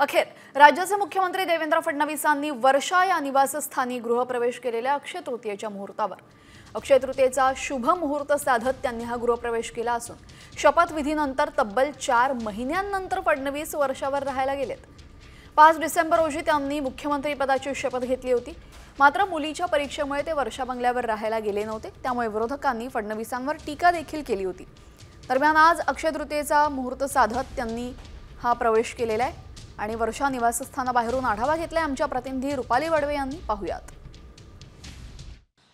अखेर राज्याचे मुख्यमंत्री देवेंद्र फडणवीसांनी वर्षा या निवासस्थानी गृहप्रवेश केलेल्या अक्षय तृतीयेच्या मुहूर्तावर अक्षय तृतीयेचा शुभ मुहूर्त साधत त्यांनी हा गृहप्रवेश केला असून शपथविधीनंतर तब्बल 4 महिन्यांनंतर फडणवीस वर्षावर राहायला गेलेत। 5 डिसेंबर रोजी त्यांनी मुख्यमंत्री पदाची शपथ घेतली होती। मात्र मुलीच्या परीक्षेमुळे ते वर्षा बंगल्यावर राहायला गेले नव्हते, त्यामुळे विरोधकांनी फडणवीसांवर टीका देखील केली होती। दरम्यान आज अक्षय तृतीयेचा मुहूर्त साधत त्यांनी हा प्रवेश केलेला आहे आणि वर्षा निवासस्थानाबाहेरून आढावा घेतलाय आमच्या प्रतिनिधी रुपाली वडवे यांनी। पाहूयात।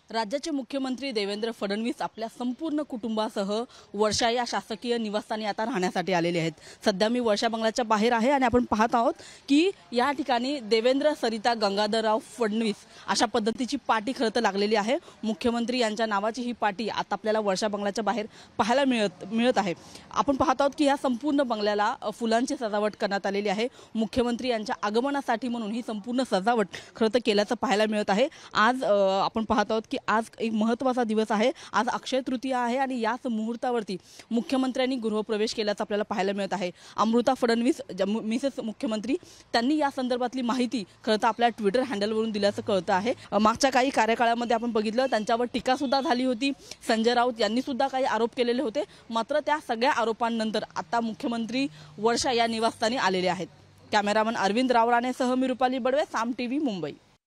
राज्याचे मुख्यमंत्री देवेंद्र फडणवीस आपल्या संपूर्ण कुटुंबासह वर्षा या शासकीय निवासस्थानी आता राहण्यासाठी आलेले आहेत। सध्या मी वर्षा बंगल्याच्या बाहेर आहे आणि आपण पाहत आहोत की या ठिकाणी देवेंद्र सरिता गंगाधरराव फडणवीस अशा पद्धतीची पाटी खरं तर लागलेली आहे। मुख्यमंत्री यांच्या नावाची ही पाटी आता आपल्याला वर्षा बंगल्याच्या बाहेर पाहायला मिळत आहे। आपण पाहत आहोत की या संपूर्ण बंगल्याला फुलांची सजावट करण्यात आलेली आहे। मुख्यमंत्री यांच्या आगमनासाठी म्हणून ही संपूर्ण सजावट खरं तर केल्याचं पाहायला मिळत आहे। आज आपण पाहत आहोत की आज एक महत्त्वाचा दिवस आहे। आज अक्षय तृतीया आहे आणि याच मुहूर्तावरती मुख्यमंत्र्यांनी गृहप्रवेश केल्याचं आपल्याला पाहायला मिळत आहे। अमृता फडणवीस मिसेस मुख्यमंत्री त्यांनी या संदर्भातली माहिती खरं तर आपल्या ट्विटर हँडलवरून दिल्याचं कळतं आहे। मागच्या काही कार्यकाळामध्ये आपण बघितलं त्यांच्यावर टीका सुद्धा झाली होती। संजय राऊत यांनी सुद्धा काही आरोप केलेले होते, मात्र त्या सगळ्या आरोपांनंतर आता मुख्यमंत्री वर्षा या निवासस्थानी आलेले आहेत। कॅमेरामन अरविंद रावराणेसह मी रुपाली बडवे, साम टीव्ही, मुंबई।